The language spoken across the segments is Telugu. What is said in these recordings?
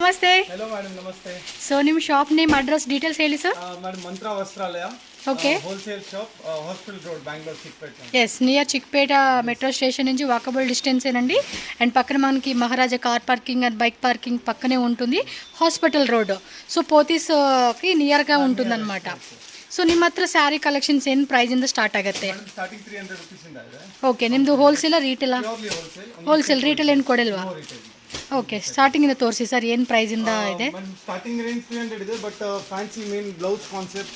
ನಮಸ್ತೆ. हेलो मैडम नमस्ते. ಸೊ ನಿಮ್ಮ ಶಾಪ್ ನೇಮ್ ಅಡ್ರೆಸ್ ಡೀಟೇಲ್ಸ್ ಹೇಳಿ sir. Madam Mantra Vastralaya. Okay. Wholesale shop hospital road Bangalore Chickpet. Yes near Chickpet metro station నుంచి వాకబుల్ డిస్టెన్స్ ఏనండి. అండ్ పక్కన మనకి Maharaja car parking and bike parking పక్కనే ఉంటుంది. హాస్పిటల్ రోడ్ సో పోತೀಸ್కి ನಿಯರ್గా ఉంటుందన్నమాట. ಸೊ ನಿಮ್ಮ ಹತ್ರ ಸ್ಯಾರಿ ಕಲೆಕ್ಷನ್ಸ್ ಏನು ಪ್ರೈಸಿಂದ ಸ್ಟಾರ್ಟ್ ಆಗುತ್ತೆ? ಸ್ಟಾರ್ಟಿಂಗ್ 300 ರೂಪೀಸ್ ಇಂದ ಇದೆ. ಓಕೆ, ನಿಮ್ಮದು ಹೋಲ್ಸೇಲ್ ರೀಟೇಲ್? ಹೋಲ್ಸೇಲ್ ರೀಟೇಲ್ ಏನು ಕೊಡಲ್ವಾ? ಓಕೆ, ಸ್ಟಾರ್ಟಿಂಗ್ ಇಂದ ತೋರಿಸಿ ಸರ್, ಏನು ಪ್ರೈಸಿಂದ ಇದೆ? ಸ್ಟಾರ್ಟಿಂಗ್ ರೇಂಜ್ 300 ಇದೆ, but fancy main blouse concept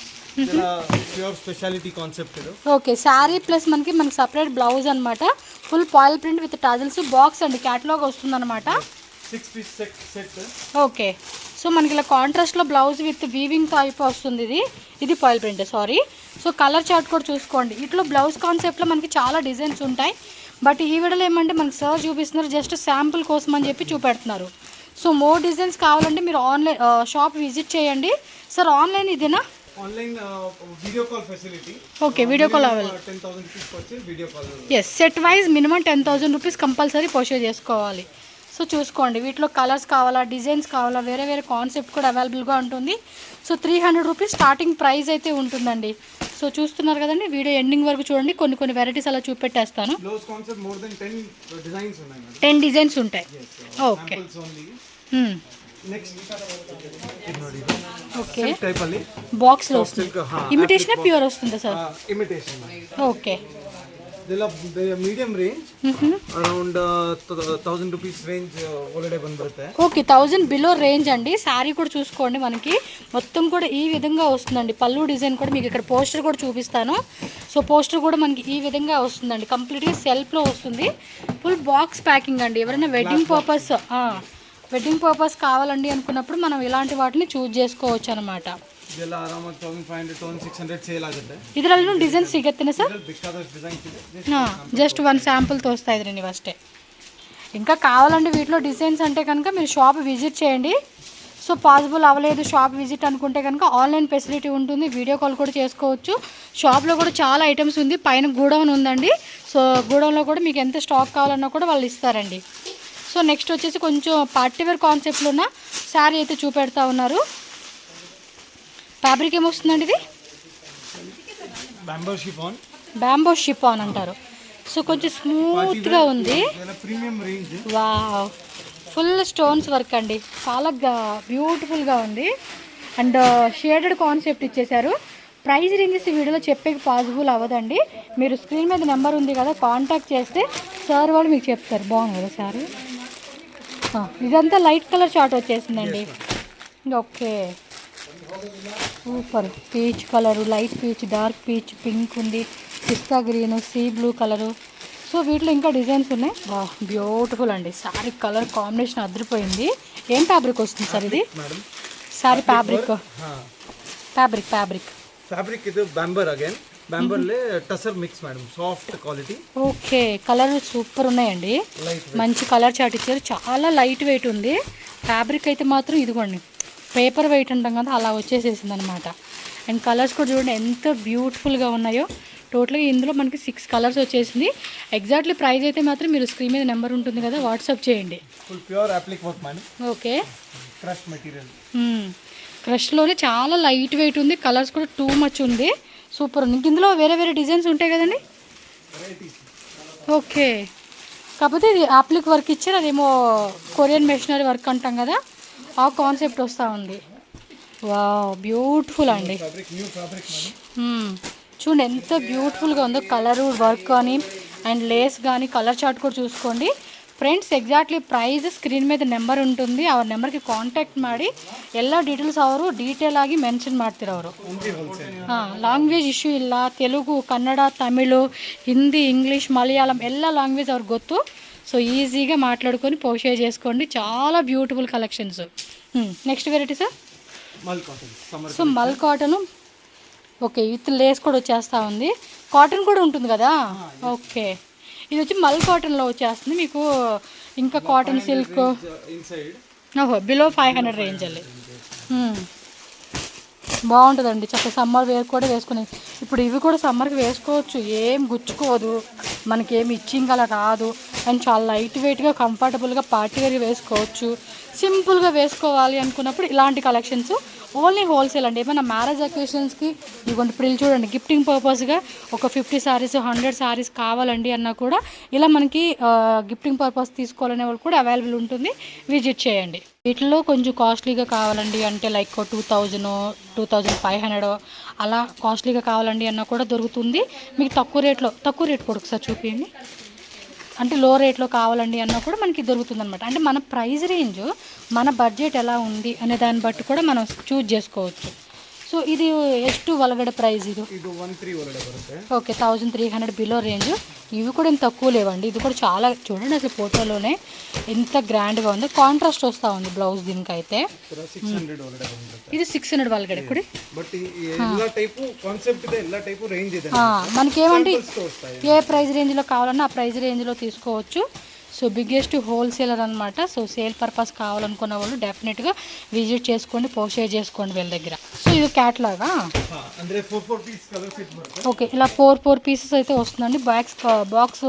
pure speciality concept ఇది. ఓకే, శారీ ప్లస్ మనకి సపరేట్ బ్లౌజ్ అనమాట. Full foil print with tassels box అండి, క్యాటలాగ్ వస్తుందన్నమాట. 6 పీస్ సెట్. ఓకే, సో మనకి ఇలా కాంట్రాస్ట్లో బ్లౌజ్ విత్ వీవింగ్ టైప్ వస్తుంది. ఇది foil print, sorry. So colour chart కూడా చూసుకోండి. ఇట్లా బ్లౌజ్ కాన్సెప్ట్లో మనకి చాలా డిజైన్స్ ఉంటాయి. బట్ ఈ వీడియోలో ఏమంటే మనకి సార్ చూపిస్తున్నారు, జస్ట్ శాంపుల్ కోసం అని చెప్పి చూపెడుతున్నారు. సో మోర్ డిజైన్స్ కావాలంటే మీరు ఆన్లైన్ షాప్ విజిట్ చేయండి. సార్ ఆన్లైన్ ఇదేనా? Online video call facility. Okay, video call available. 10,000 rupees వచ్చి video call. Yes, set wise minimum 10,000 rupees compulsory purchase చేసుకోవాలి. సో చూసుకోండి, వీటిలో కలర్స్ కావాలా, డిజైన్స్ కావాలా, వేరే వేరే కాన్సెప్ట్ కూడా అవైలబుల్గా ఉంటుంది. సో 300 రూపీస్ స్టార్టింగ్ ప్రైస్ అయితే ఉంటుందండి. సో చూస్తున్నారు కదండి, వీడియో ఎండింగ్ వరకు చూడండి. కొన్ని వెరైటీస్ అలా చూపెట్టేస్తాను. 10 డిజైన్స్ ఉంటాయి. ఓకే. ఓకే, బాక్స్ లో ఇమిటేషన్ ప్యూర్ వస్తుందా sir? Imitation. Okay, medium range around 1000 rupees range ಒಳಗಡೆ ಬಂದ್ಬಿಡುತ್ತೆ. ఓకే, 1000 బిలో రేంజ్ అండి. శారీ కూడా చూసుకోండి, మనకి మొత్తం కూడా ఈ విధంగా వస్తుందండి. పళ్ళు డిజైన్ కూడా మీకు ఇక్కడ పోస్టర్ కూడా చూపిస్తాను. సో పోస్టర్ కూడా మనకి ఈ విధంగా వస్తుందండి, కంప్లీట్గా సెల్ఫ్లో వస్తుంది. ఫుల్ బాక్స్ ప్యాకింగ్ అండి. ఎవరైనా వెడ్డింగ్ పర్పస్ కావాలండి అనుకున్నప్పుడు మనం ఇలాంటి వాటిని చూజ్ చేసుకోవచ్చు అనమాట. ಇದರಲ್ಲೂ ಡಿಸೈನ್ ಸಿಗತ್ತೇನೆ ಸರ್? జస్ట్ 1 శాంపుల్ తోస్తాయి రండి ఫస్టే. ఇంకా కావాలండి వీటిలో డిజైన్స్ అంటే కనుక మీరు షాప్ విజిట్ చేయండి. సో పాసిబుల్ అవ్వలేదు షాప్ విజిట్ అనుకుంటే కనుక ఆన్లైన్ ఫెసిలిటీ ఉంటుంది, వీడియో కాల్ కూడా చేసుకోవచ్చు. షాప్లో కూడా చాలా ఐటమ్స్ ఉంది, పైన గూడౌన్ ఉందండి. సో గూడౌన్లో కూడా మీకు ఎంత స్టాక్ కావాలన్నా కూడా వాళ్ళు ఇస్తారండి. సో నెక్స్ట్ వచ్చేసి కొంచెం పార్టీవేర్ కాన్సెప్ట్లో ఉన్న శారీ అయితే చూపెడతా ఉన్నారు. ఫ్యాబ్రిక్ ఏమొస్తుందండి ఇది? బ్యాంబో షిఫాన్ అంటారు. సో కొంచెం స్మూత్గా ఉంది. వావ్, ఫుల్ స్టోన్స్ వర్క్ అండి, చాలా బ్యూటిఫుల్గా ఉంది. అండ్ షేడెడ్ కాన్సెప్ట్ ఇచ్చేసారు. ప్రైస్ రేంజెస్ ఈ వీడియోలో చెప్పేకి పాసిబుల్ అవ్వదండి. మీరు స్క్రీన్ మీద నెంబర్ ఉంది కదా, కాంటాక్ట్ చేస్తే సార్ వాళ్ళు మీకు చెప్తారు. బాగుంది కదా సార్? ఇదంతా లైట్ కలర్ చార్ట్ వచ్చేసిందండి. Okay, super. Peach colour, light peach, dark peach, pink ఉంది, పిస్తా green, sea blue colour. So వీటిలో ఇంకా డిజైన్స్ ఉన్నాయి. వా, బ్యూటిఫుల్ అండి. శారీ కలర్ కాంబినేషన్ అదిరిపోయింది. ఏం ఫ్యాబ్రిక్ వస్తుంది సార్ ఇది? శారీ ఫ్యాబ్రిక్ ಇದು ಬ್ಯಾಂಬರ್ ಅಗೇನ್ బ్యాంబర్లే tussar mix madam, soft quality. Okay, colour super ఉన్నాయండి. మంచి కలర్ చాట్ ఇచ్చారు, చాలా లైట్ వెయిట్ ఉంది. ఫ్యాబ్రిక్ అయితే మాత్రం ఇదిగోండి పేపర్ వెయిట్ అంటాం కదా, అలా వచ్చేసేసింది అనమాట. అండ్ కలర్స్ కూడా చూడండి ఎంత బ్యూటిఫుల్గా ఉన్నాయో. టోటల్గా ఇందులో మనకి 6 కలర్స్ వచ్చేసింది. ఎగ్జాక్ట్లీ ప్రైస్ అయితే మాత్రం మీరు స్క్రీన్ మీద నెంబర్ ఉంటుంది కదా, వాట్సాప్ చేయండి. Full pure applique work madam. Okay, crush material. క్రష్లోనే చాలా లైట్ వెయిట్ ఉంది, కలర్స్ కూడా టూ మచ్ ఉంది. సూపర్ ఉంది. ఇందులో వేరే వేరే డిజైన్స్ ఉంటాయి కదండి? ఓకే, కాకపోతే ఇది అప్లిక్ వర్క్ ఇచ్చారు, అదేమో కొరియన్ మెషినరీ వర్క్ అంటాం కదా, ఆ కాన్సెప్ట్ వస్తూ ఉంది. వావ్, బ్యూటిఫుల్ అండి. చూడండి ఎంత బ్యూటిఫుల్గా ఉందో, కలరు వర్క్ కానీ అండ్ లేస్ కానీ. కలర్ చార్ట్ కూడా చూసుకోండి ಫ್ರೆಂಡ್ಸ್. ಎಕ್ಸಾಕ್ಟ್ಲಿ ಪ್ರೈಸ್ ಸ್ಕ್ರೀನ್ ಮೇಲೆ ನಂಬರ್ ఉంటుంది, ಅವ್ರ ನಂಬರ್ಗೆ ಕಾಂಟ್ಯಾಕ್ಟ್ ಮಾಡಿ ಎಲ್ಲ ಡೀಟೇಲ್ಸ್ ಅವರು ಡೀಟೇಲ್ ಆಗಿ ಮೆನ್ಷನ್ ಮಾಡ್ತಾರೆ ಅವರು. ಲ್ಯಾಂಗ್ವೇಜ್ ಇಶ್ಯೂ ಇಲ್ಲ, ತೆಲುಗು, ಕನ್ನಡ, ತಮಿಳು, ಹಿಂದಿ, ఇంగ్లీష్, మలయాళం ಎಲ್ಲ లాంగ్వేజ్ ಅವ್ರಿಗೆ ಗೊತ್ತು. సో ఈజీగా మాట్లాడుకొని పర్చేజ్ చేసుకోండి. చాలా beautiful collections. Next variety sir? So మల్ కాటన్. ఓకే, విత్ లేస్ కూడా వచ్చేస్తూ ఉంది. కాటన్ కూడా ఉంటుంది కదా? ఓకే, ఇది వచ్చి మల్ కాటన్లో వచ్చేస్తుంది మీకు. ఇంకా కాటన్ సిల్క్ బిలో 500 రేంజ్ ಅಲ್ಲಿ బాగుంటుందండి. చక్కగా సమ్మర్ వేర్ కూడా వేసుకుని, ఇప్పుడు ఇవి కూడా సమ్మర్కి వేసుకోవచ్చు, ఏం గుచ్చుకోదు, మనకి ఏమి ఇచ్చింగ్ అలా రాదు. అండ్ చాలా లైట్ వెయిట్గా కంఫర్టబుల్గా పార్టీ వేర్ వేసుకోవచ్చు. సింపుల్గా వేసుకోవాలి అనుకున్నప్పుడు ఇలాంటి కలెక్షన్స్ ఓన్లీ హోల్సేల్ అండి. ఏమైనా మ్యారేజ్ అకేషన్స్కి ఇవ్వండి, ప్రిల్ చూడండి, గిఫ్టింగ్ పర్పస్గా ఒక 50 సారీస్ 100 సారీస్ కావాలండి అన్నా కూడా ఇలా మనకి గిఫ్టింగ్ పర్పస్ తీసుకోవాలనే వాళ్ళు కూడా అవైలబుల్ ఉంటుంది, విజిట్ చేయండి. వీటిలో కొంచెం కాస్ట్లీగా కావాలండి అంటే లైక్ 2000 2500 అలా కాస్ట్లీగా కావాలండి అన్నా కూడా దొరుకుతుంది. మీకు తక్కువ రేట్ కూడా ఒకసారి చూపించండి. అంటే లో రేట్లో కావాలండి అన్నా కూడా మనకి దొరుకుతుంది అనమాట. అంటే మన ప్రైస్ రేంజ్ మన బడ్జెట్ ఎలా ఉంది అనే దాన్ని బట్టి కూడా మనం చూజ్ చేసుకోవచ్చు. సో ఇది ಎಷ್ಟು ಒಳಗಡೆ ప్రైస్ ఇది 13 ಒಳಗಡೆ ಬರುತ್ತೆ. Okay 1300 below range. ఇవి కూడా ఏం తక్కువ లేవండి. ఇది కూడా చాలా చూడండి అసలు ఫోటోలోనే ఎంత గ్రాండ్గా ఉందో. కాంట్రాస్ట్ వస్తూ ఉంది బ్లౌజ్ దీనికైతే. 600 ಒಳಗಡೆ ಬರುತ್ತೆ. ఇది 600 ಒಳಗಡೆ ಕೂಡ. బట్ ಎಲ್ಲ ಟೈಪ್ ಕಾನ್ಸೆಪ್ಟ್ ಇದೆ, ಎಲ್ಲ ಟೈಪ್ ರೇಂಜ್ ಇದೆ. మనకేమంటే ఏ ప్రైస్ రేంజ్లో కావాలన్నా ఆ ప్రైస్ రేంజ్లో తీసుకోవచ్చు. సో బిగ్గెస్ట్ హోల్సేలర్ అనమాట. సో సేల్ పర్పస్ కావాలనుకున్న వాళ్ళు డెఫినెట్గా విజిట్ చేసుకోండి, పోస్టేజ్ చేసుకోండి వీళ్ళ దగ్గర. సో ఇది క్యాట్లాగా ಅಂದ್ರೆ 4 పీస్ కలర్ సెట్ బರುತ್ತೆ. ఓకే ఇలా 4 పీసెస్ అయితే వస్తుందండి. బాక్స్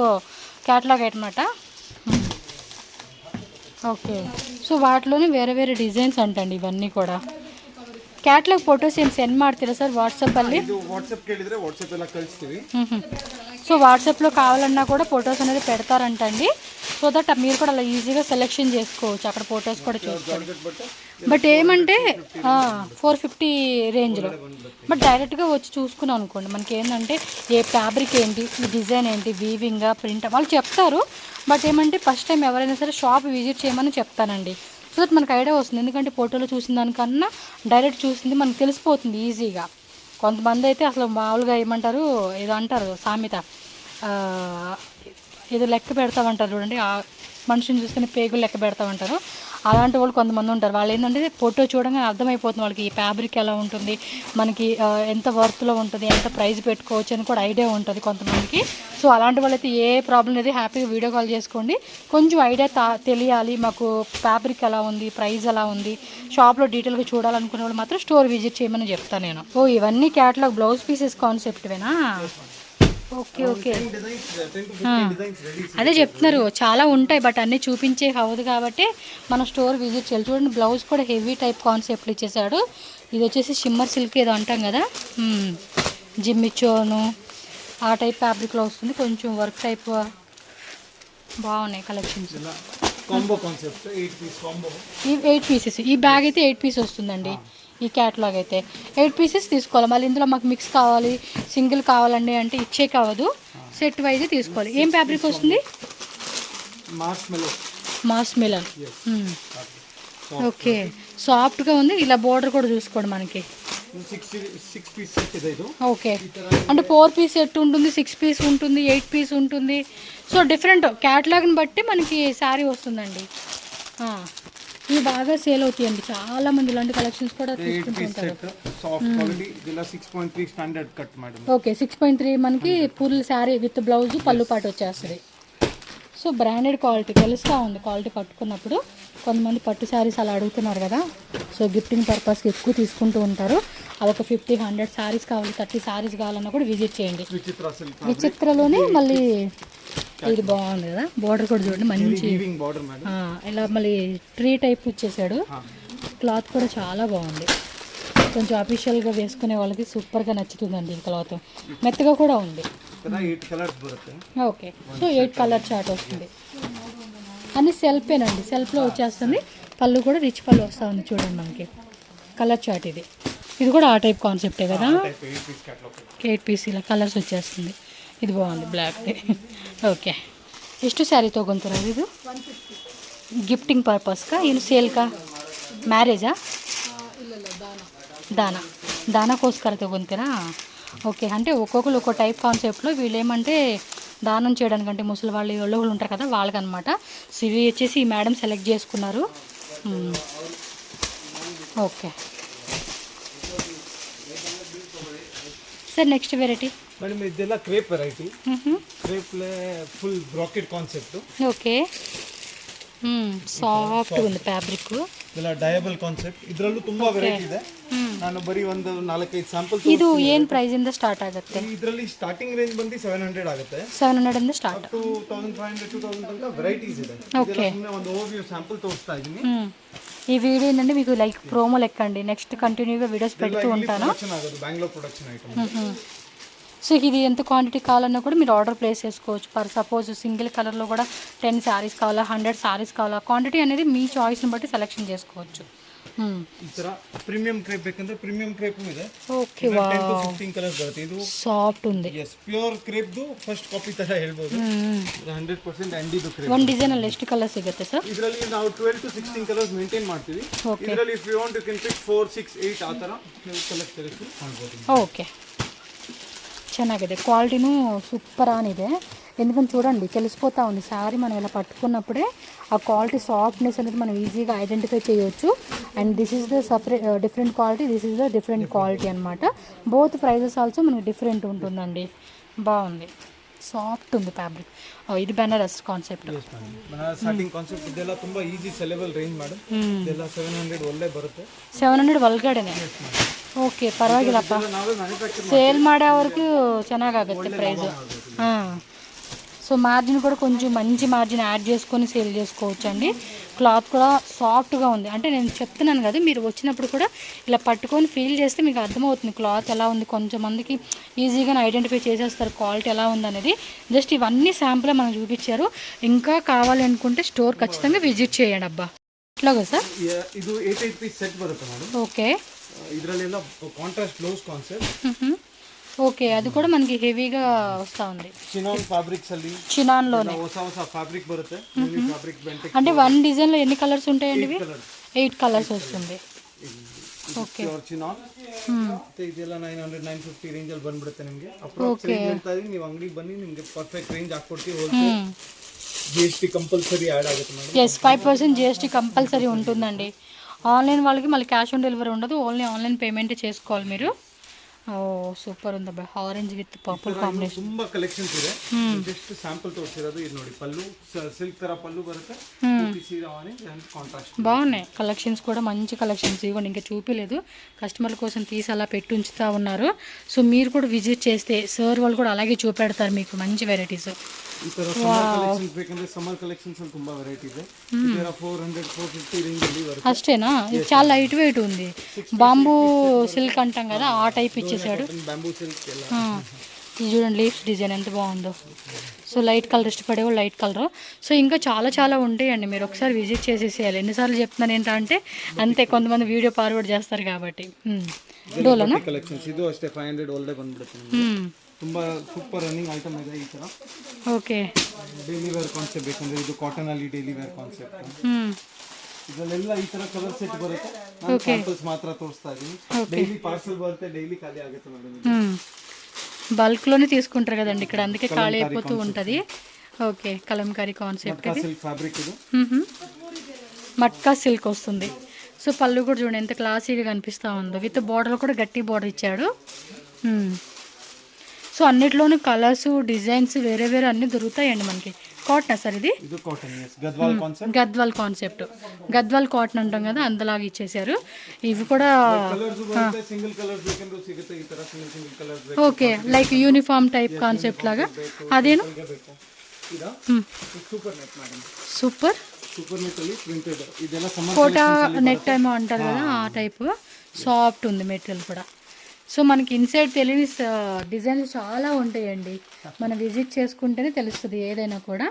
క్యాట్లాగ్ అనమాట. ఓకే సో వాటిలోనే వేరే వేరే డిజైన్స్ అంటండి ఇవన్నీ కూడా. ಕ್ಯಾಟ್ಲಾಗ್ ಫೋಟೋಸ್ ಏನು ಸೆಂಡ್ ಮಾಡ್ತೀರಾ ಸರ್ వాట్సాపಲ್ಲಿ? ಇದು ವಾಟ್సాప్ ಕೇಳಿದ್ರೆ ವಾಟ್సాಪ್ ಎಲ್ಲ ಕಳಿಸ್ತೀವಿ. సో వాట్సాప్లో కావాలన్నా కూడా ఫొటోస్ అనేది పెడతారంటండి. సో దట్ మీరు కూడా అలా ఈజీగా సెలెక్షన్ చేసుకోవచ్చు, అక్కడ ఫొటోస్ కూడా చూసుకోవచ్చు. బట్ ఏమంటే 450 రేంజ్లో. బట్ డైరెక్ట్గా వచ్చి చూసుకున్నాం అనుకోండి, మనకి ఏంటంటే ఏ ఫ్యాబ్రిక్ ఏంటి, ఈ డిజైన్ ఏంటి, వీవింగ్ ప్రింట్ వాళ్ళు చెప్తారు. బట్ ఏమంటే ఫస్ట్ టైం ఎవరైనా సరే షాప్ విజిట్ చేయమని చెప్తానండి. సో దట్ మనకు ఐడియా వస్తుంది. ఎందుకంటే ఫోటోలో చూసిన దానికన్నా డైరెక్ట్ చూసింది మనకు తెలిసిపోతుంది ఈజీగా. కొంతమంది అయితే అసలు మామూలుగా ఏమంటారు, ఏదో అంటారు సామెత, ఏదో లెక్క పెడతామంటారు చూడండి, ఆ మనిషిని చూస్తేనే పేగులు లెక్క పెడతామంటారు. అలాంటి వాళ్ళు కొంతమంది ఉంటారు. వాళ్ళు ఏంటంటే ఫోటో చూడగానే అర్థమైపోతుంది వాళ్ళకి ఈ ఫ్యాబ్రిక్ ఎలా ఉంటుంది, మనకి ఎంత వర్త్లో ఉంటుంది, ఎంత ప్రైస్ పెట్టుకోవచ్చు అని కూడా ఐడియా ఉంటుంది కొంతమందికి. సో అలాంటి వాళ్ళైతే ఏ ప్రాబ్లం లేదు, హ్యాపీగా వీడియో కాల్ చేసుకోండి. కొంచెం ఐడియా తెలియాలి మాకు ఫ్యాబ్రిక్ ఎలా ఉంది, ప్రైస్ ఎలా ఉంది, షాప్లో డీటెయిల్గా చూడాలనుకునే వాళ్ళు మాత్రం స్టోర్ విజిట్ చేయమని చెప్తాను నేను. ఓ ఇవన్నీ క్యాట్లాగ్ బ్లౌజ్ పీసెస్ కాన్సెప్ట్వేనా? ఓకే ఓకే అదే చెప్తున్నారు చాలా ఉంటాయి, బట్ అన్నీ చూపించే అవ్వదు కాబట్టి మనం స్టోర్ విజిట్ చేయాలి. చూడండి బ్లౌజ్ కూడా హెవీ టైప్ కాన్సెప్ట్లు ఇచ్చేసాడు. ఇది వచ్చేసి షిమ్మర్ సిల్క్ ఏదో అంటాం కదా, జిమ్మిచోను ఆ టైప్ ఫ్యాబ్రిక్లో వస్తుంది. కొంచెం వర్క్ టైప్ బాగున్నాయి collections. Combo concept 8 piece combo. ఈ 8 పీసెస్, ఈ బ్యాగ్ అయితే 8 పీస్ వస్తుందండి. ఈ క్యాట్లాగ్ అయితే 8 పీసెస్ తీసుకోవాలి. మళ్ళీ ఇందులో మాకు మిక్స్ కావాలి, సింగిల్ కావాలండి అంటే ఇచ్చే కావదు, సెట్ వైజ్ తీసుకోవాలి. ఏం ఫ్యాబ్రిక్ వస్తుంది? Mass melon. ఓకే సాఫ్ట్గా ఉంది. ఇలా బోర్డర్ కూడా చూసుకోండి మనకి. 6 పీస్ సెట్ ఇది. ఓకే అంటే 4 పీస్ సెట్ ఉంటుంది, 6 పీస్ ఉంటుంది, 8 పీస్ ఉంటుంది. సో డిఫరెంట్ క్యాట్లాగ్ని బట్టి మనకి శారీ వస్తుందండి. ఇవి బాగా సేల్ అవుతాయండి, చాలా మంది ఇలాంటి కలెక్షన్స్ కూడా తీసుకుంటుంటారు. ఓకే 6.3 మనకి ఫుల్ శారీ విత్ బ్లౌజ్ పళ్ళు పాటు వచ్చేస్తుంది. సో బ్రాండెడ్ క్వాలిటీ తెలుస్తూ ఉంది క్వాలిటీ పట్టుకున్నప్పుడు. కొంతమంది పట్టు శారీస్ అలా అడుగుతున్నారు కదా, సో గిఫ్టింగ్ పర్పస్కి ఎక్కువ తీసుకుంటూ ఉంటారు. అదొక 50-100 శారీస్ కావాలి, 30 శారీస్ కావాలన్నా కూడా విజిట్ చేయండి. విచిత్రలోనే మళ్ళీ ఇది బాగుంది కదా, బోర్డర్ కూడా చూడండి మంచి ఇలా మళ్ళీ ట్రీ టైప్ ఇచ్చేసాడు. క్లాత్ కూడా చాలా బాగుంది. కొంచెం అఫీషియల్గా వేసుకునే వాళ్ళకి సూపర్గా నచ్చుతుందండి. ఈ క్లాత్ మెత్తగా కూడా ఉంది. ఓకే సో 8 కలర్ చార్ట్ వస్తుంది. అన్ని సెల్ఫేనండి, సెల్ఫ్లో వచ్చేస్తుంది. పళ్ళు కూడా రిచ్ పళ్ళు వస్తూ ఉంది చూడండి మనకి. కలర్ చార్ట్ ఇది. ఇది కూడా ఆ టైప్ కాన్సెప్టే కదా. 8 పీస్ ఇలా కలర్స్ వచ్చేస్తుంది. ಇದು ಬಾగుంది ಬ್ಲ್ಯಾಕ್. ಓಕೆ ಎಷ್ಟು ಸ್ಯಾರಿ ತೊಗೊತೀರಾ ಇದು? ಗಿಫ್ಟಿಂಗ್ ಪರ್ಪಸ್కా ಏನು ಸೇಲ್కా మ్యారేజా? దానాకోస్కర తగ్గుతారా? ఓకే అంటే ఒక్కొక్కరు ఒక్కో టైప్ కాన్సెప్ట్లో. వీళ్ళు ఏమంటే దానం చేయడానికంటే ముసలి వాళ్ళు వాళ్ళు ఉంటారు కదా వాళ్ళకనమాట. సో ఇవి వచ్చేసి ఈ మేడం సెలెక్ట్ చేసుకున్నారు. Okay sir next variety madam ಇದೆಲ್ಲ ಕ್ರೇಪ್ ವೆರೈಟಿ. ಕ್ರೇಪ್ಲೆ ಫುಲ್ ಬ್ರಾಕೆಟ್ ಕಾನ್ಸೆಪ್ಟ್. ఓకే సాఫ్ట్గా ఉంది ఫ్యాబ్రిక్. ಇದೆಲ್ಲ ಡಯಬಲ್ ಕಾನ್ಸೆಪ್ಟ್. ಇದರಲ್ಲೂ ತುಂಬಾ ವೆರೈಟಿ ಇದೆ. ನಾನು ಬರೀ ಒಂದು 4-5 ಸ್ಯಾಂಪಲ್. ಇದು ಏನು ಪ್ರೈಸ್ ಇಂದ ಸ್ಟಾರ್ಟ್ ಆಗುತ್ತೆ? ಇದರಲ್ಲಿ ಸ್ಟಾರ್ಟಿಂಗ್ ರೇಂಜ್ ಬಂದು 700 ಆಗುತ್ತೆ. 700 ಇಂದ ಸ್ಟಾರ್ಟ್ ಟು 1500 2000 ತನಕ ವೆರೈಟೀಸ್ ಇದೆ. ಸುಮ್ಮನೆ ಒಂದು ಓವರ್ವ್ಯೂ ಸ್ಯಾಂಪಲ್ ತೋರಿಸ್ತಾ ಇದ್ದೀನಿ. ఈ వీడియో ఏంటంటే మీకు లైక్ ప్రోమో లెక్కండి. నెక్స్ట్ కంటిన్యూగా వీడియోస్ పెడుతూ ఉంటాను. Bengaluru production item. సో ఇది ఎంత క్వాంటిటీ కావాలన్నా కూడా మీరు ఆర్డర్ ప్లేస్ చేసుకోవచ్చు. ఫర్ సపోజ్ సింగిల్ కలర్లో కూడా 10 శారీస్ కావాలా, 100 శారీస్ కావాలా, క్వాంటిటీ అనేది మీ చాయిస్ని బట్టి సెలెక్షన్ చేసుకోవచ్చు. ಈ ತರ ಪ್ರೀಮಿಯಂ ಕ್ರೇಪ್ ಬೇಕಂದ್ರೆ ಪ್ರೀಮಿಯಂ ಕ್ರೇಪ್ ಇದೆ. ಓಕೆ, 10 to 15 ಕಲರ್ಸ್ ಬರುತ್ತೆ. ಇದು ಸಾಫ್ಟ್ ఉంది. yes ಪ್ಯೂರ್ ಕ್ರೇಪ್ ದು ಫಸ್ಟ್ ಕಾಪಿ ತರ ಹೇಳ್ಬೋದು. 100% ಅಂಡಿದು ಕ್ರೇಪ್. ಒಂದು ಡಿಸೈನ್ ಅಲ್ಲಿ ಎಷ್ಟು ಕಲರ್ ಸಿಗುತ್ತೆ ಸರ್? ಇದರಲ್ಲಿ ನಾವು 12 to 16 ಕಲರ್ಸ್ ಮೇಂಟೈನ್ ಮಾಡ್ತೀವಿ. ಇದರಲ್ಲಿ if you want you can pick 4 6 8 ಆ ತರ ನೀವು ಸೆಲೆಕ್ಟ್ ಮಾಡ್ಬೋದು. ఓకే, ಚೆನ್ನಾಗಿದೆ. క్వాలిటీను సూపర్ ఆనిదే. ఎందుకంటే చూడండి తెలిసిపోతా ఉంది శారీ మనం ఇలా పట్టుకున్నప్పుడే ఆ క్వాలిటీ సాఫ్ట్నెస్ అనేది మనం ఈజీగా ఐడెంటిఫై చేయొచ్చు. And this is the separate different quality, this is the different quality అనమాట. బోత్ ప్రైజెస్ ఆల్సో మనకి డిఫరెంట్ ఉంటుందండి. బాగుంది, సాఫ్ట్ ఉంది ఫ్యాబ్రిక్. ఇది Banaras concept. Banaras starting concept ಇದೆಲ್ಲ ತುಂಬಾ ಈಜಿ ಸೆಲೆಬಲ್ ರೇಂಜ್ ಮೇಡಮ್. ಇದೆಲ್ಲ 700 ಒಳ್ಳೆ ಬರುತ್ತೆ. 700 ಒಳಗಡೆನೆ. ಓಕೆ, ಪರವಾಗಿಲ್ಲಪ್ಪ. ಸೇಲ್ ಮಾಡೋವರೆಗೂ ಚೆನ್ನಾಗಾಗುತ್ತೆ ಪ್ರೈಸು. సో మార్జిన్ కూడా కొంచెం మంచి మార్జిన్ యాడ్ చేసుకొని సేల్ చేసుకోవచ్చు అండి. క్లాత్ కూడా సాఫ్ట్గా ఉంది. అంటే నేను చెప్తున్నాను కదా, మీరు వచ్చినప్పుడు కూడా ఇలా పట్టుకొని ఫీల్ చేస్తే మీకు అర్థమవుతుంది క్లాత్ ఎలా ఉంది. కొంచెం మందికి ఈజీగా ఐడెంటిఫై చేసేస్తారు క్వాలిటీ ఎలా ఉందనేది. జస్ట్ ఇవన్నీ శాంపుల్ మనకు చూపించారు. ఇంకా కావాలి అనుకుంటే స్టోర్ ఖచ్చితంగా విజిట్ చేయండి. అబ్బా, ఇట్లాగా సార్ ಇದು 8 పీస్ సెట్ ಬರುತ್ತೆ మేడం. ఓకే, ಇದರಲ್ಲೆಲ್ಲ ಕಾಂಟ್ರಾಸ್ಟ್ ಬ್ಲೌಸ್ ಕಾನ್ಸೆಪ್ಟ್. ఓకే, అది కూడా మనకి హెవీగా వస్తూ ఉంది. చినాన్ ఫ్యాబ్రిక్స్ ಅಲ್ಲಿ చినాన్లోనే ಹೊಸ ఫ్యాబ్రిక్ బರುತ್ತೆ. ఫ్యాబ్రిక్ బెంటెక్. అంటే వన్ డిజైన్లో ఎన్ని కలర్స్ ఉంటాయండి? ఇవి 8 కలర్స్ వస్తుంది. ఓకే, ಚಿನಾನ್ ಇದೆಲ್ಲ 900 950 ರೇಂಜ್ ಅಲ್ಲಿ ಬಂದ್ಬಿಡುತ್ತೆ ನಿಮಗೆ. ಅಪ್ರಾಕ್ಸ್ ರೇಂಜ್ ಹೇಳ್ತಾ ಇದೀನಿ, ನೀವು ಅಂಗಡಿಗೆ ಬನ್ನಿ ನಿಮಗೆ ಪರ್ಫೆಕ್ಟ್ ರೇಂಜ್ ಹಾಕೊಡ್ತೀವಿ. ಹೋಲ್ಸೇಲ್ GST కంపల్సరీ యాడ్ ఆಗುತ್ತೆ మేడం. yes, 5% GST కంపల్సరీ ఉంటుందండి. ఆన్లైన్ వాళ్ళకి మళ్ళీ క్యాష్ ఆన్ డెలివరీ ఉండదు. ఓన్లీ ఆన్లైన్ పేమెంట్ చేసుకోవాలి మీరు. ఓ సూపర్ ఉంది అబ్బా, ఆరెంజ్ విత్ పర్పుల్ కాంబినేషన్. ತುಂಬಾ ಕಲೆಕ್ಷನ್ಸ್ ಇದೆ. ಜಸ್ಟ್ ಸ್ಯಾಂಪಲ್ ತೋರಿಸಿರೋದು ಇದು ನೋಡಿ. ಪಲ್ಲು ಸಿಲ್ಕ್ ತರ ಪಲ್ಲು ಬರುತ್ತೆ. ಸೀರಾವನಿ ಕಾಂಟ್ರಾಸ್ಟ್ బాగున్నాయి. కలెక్షన్స్ కూడా మంచి కలెక్షన్స్. ఇవ్వండి, ఇంకా చూపించలేదు, కస్టమర్ల కోసం తీసి అలా పెట్టి ఉంచుతూ ఉన్నారు. సో మీరు కూడా విజిట్ చేస్తే సార్ వాళ్ళు కూడా అలాగే చూపెడతారు మీకు మంచి వెరైటీస్. ಈ ತರ ಸಮ್ಮರ್ ಕಲೆಕ್ಷನ್ಸ್ ಬೇಕಂದ್ರೆ ಸಮ್ಮರ್ ಕಲೆಕ್ಷನ್ಸ್ ಅಲ್ಲಿ ತುಂಬಾ ವೆರೈಟಿ ಇದೆ. ಇದರ 400 450 ರೇಂಜ್ ಅಲ್ಲಿ ಬರುತ್ತೆ. అష్టేనా? ఇది చాలా లైట్ వెయిట్ ఉంది. బాంబూ సిల్క్ అంటాం కదా, ఆ టైప్ ఇచ్చేసాడు. బ్యాంబూ సిల్క్ ಎಲ್ಲ. ఇది చూడండి, లీఫ్ డిజైన్ ఎంత బాగుందో. సో లైట్ కలర్ ఇష్టపడేవో లైట్ కలర్. సో ఇంకా చాలా చాలా ఉంటాయండి, మీరు ఒకసారి విజిట్ చేసేసేయాలి. ఎన్నిసార్లు చెప్తున్నాను ఏంటంటే అంతే, కొంతమంది వీడియో ఫార్వర్డ్ చేస్తారు కాబట్టి. డోలోనా ಕಲೆಕ್ಷನ್ಸ್ ಇದು ಅಷ್ಟೇ 500 ಒಳ್ಳೆ ಬಂದ್ಬಿಡುತ್ತೆ. ತುಂಬಾ ಸೂಪರ್ ರನ್ನಿಂಗ್ ಐಟಮ್ ಇದೆ ಈ ತರ. ಓಕೆ, ಡೈಲಿ ವೇರ್ ಕಾನ್ಸೆಪ್ಟ್ ಬೇಕಂದ್ರೆ ಇದು ಕಾಟನ್ ಅಲ್ಲಿ ಡೈಲಿ ವೇರ್ ಕಾನ್ಸೆಪ್ಟ್. ಇದರಲ್ಲೆಲ್ಲ ಈ ತರ ಕಲರ್ ಸೆಟ್ ಬರುತ್ತೆ. ನಾನು ಸ್ಯಾಂಪಲ್ಸ್ ಮಾತ್ರ ತೋರಿಸ್ತಾ ಇದ್ದೀನಿ. ಡೈಲಿ ಪಾರ್ಸಲ್ ಬರುತ್ತೆ, ಡೈಲಿ ಖಾಲಿ ಆಗುತ್ತೆ ಮೇಡಮ್. బల్క్లోనే తీసుకుంటారు కదండి ఇక్కడ, అందుకే ఖాళీ అయిపోతూ ఉంటుంది. Okay, Kalamkari concept. ఇది సిల్క్ ఫ్యాబ్రిక్. ఇది మట్కా సిల్క్ వస్తుంది. సో పళ్ళు కూడా చూడండి ఎంత క్లాసీగా కనిపిస్తూ ఉందో. విత్ బార్డర్ కూడా గట్టి బార్డర్ ఇచ్చాడు. సో అన్నిట్లోనూ కలర్స్ డిజైన్స్ వేరే వేరే అన్నీ దొరుకుతాయండి మనకి. కాటన్ సార్ ఇది? గద్వాల్ కాన్సెప్ట్. గద్వాల్ కాటన్ అంటాం కదా, అందులాగా ఇచ్చేసారు. ఇవి కూడా okay, like uniform type concept లాగా. అదేను సూపర్ కోటా నెట్ ఏమో అంటారు కదా, ఆ టైప్. సాఫ్ట్ ఉంది మెటీరియల్ కూడా. సో మనకి ఇన్సైడ్ తెలియని డిజైన్స్ చాలా ఉంటాయండి, మనం విజిట్ చేసుకుంటేనే తెలుస్తుంది ఏదైనా కూడా.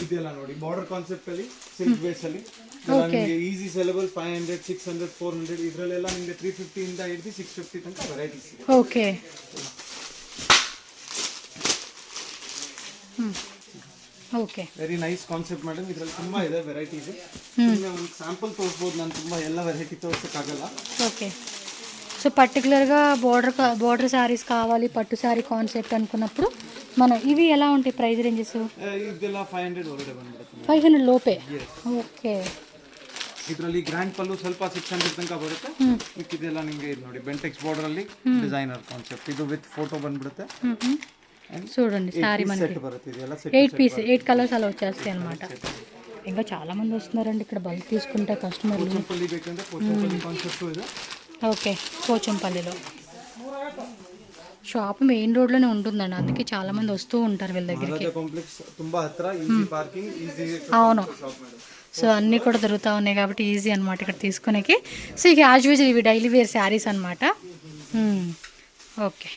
ಇದೆಲ್ಲ ನೋಡಿ ಬಾರ್ಡರ್ ಕಾನ್ಸೆಪ್ಟ್ ಅಲ್ಲಿ ಸಿಲ್ಕ್ ಬೇಸ್ ಅಲ್ಲಿ ನಿಮಗೆ ಈಸಿ ಸೆಲೆಬಲ್ 500 600 400 ಇದರಲ್ಲೆಲ್ಲ ನಿಮಗೆ 350 ಇಂದ ಹಿಡಿದು 650 ತನಕ ವೆರೈಟೀಸ್ ಇದೆ. Okay, okay, very nice concept madam. ಇದರಲ್ಲಿ ತುಂಬಾ ಇದೆ ವೆರೈಟೀಸ್. ಒಂದು ಸ್ಯಾಂಪಲ್ ತೋರಿಸಬಹುದು, ನಾನು ತುಂಬಾ ಎಲ್ಲ ವೆರೈಟಿ ತೋರಿಸಕ್ಕಾಗಲ್ಲ. ఓకే. సో పర్టికులర్గా బోర్డర్ శారీస్ కావాలి, పట్టు శారీ కాన్సెప్ట్ అనుకున్నప్పుడు మనం ఇవి ఎలా ఉంటాయి ప్రైస్ రేంజెస్? ಇದೆಲ್ಲ 500 ಒಳಗಡೆ ಬಂದ್ಬಿಡುತ್ತೆ. 500 లోపే. ఓకే, ಇದರಲ್ಲಿ ಗ್ರ್ಯಾಂಡ್ ಪಲ್ಲು ಸ್ವಲ್ಪ 600 ತನಕ ಬರುತ್ತೆ. ಇದೆಲ್ಲ ನಿಮಗೆ ಇದು ನೋಡಿ ಬೆಂಟೆಕ್ಸ್ ಬಾರ್ಡರ್ ಅಲ್ಲಿ ಡಿಸೈನರ್ ಕಾನ್ಸೆಪ್ಟ್. ಇದು ವಿತ್ ಫೋಟೋ ಬಂದ್ಬಿಡುತ್ತೆ. చూడండి శారీ మనకి ಬರುತ್ತೆ. ಇದೆಲ್ಲ 8 పీస్ 8 కలర్స్ అలా వచ్చేస్తాయి అనమాట. ఇంకా చాలామంది వస్తున్నారండి ఇక్కడ బల్క్ తీసుకుంటే కస్టమర్లు. పోచంపల్లి ಬೇಕಂದ್ರೆ పోచంపల్లి కాన్సెప్ట్ ಇದೆ. ఓకే, పోచంపల్లిలో షాప్ మెయిన్ రోడ్లోనే ఉంటుందండి, అందుకే చాలామంది వస్తూ ఉంటారు వీళ్ళ దగ్గరికి. కాంప్లెక్స్ ತುಂಬಾ ಹತ್ರ, ఈజీ పార్కింగ్, ఈజీ. అవును, సో అన్నీ కూడా దొరుకుతూ ఉన్నాయి కాబట్టి ఈజీ అనమాట ఇక్కడ తీసుకునేకి. సో ఇక యాజ్ యూజువల్ ఇవి డైలీ వేర్ శారీస్ అనమాట. ఓకే.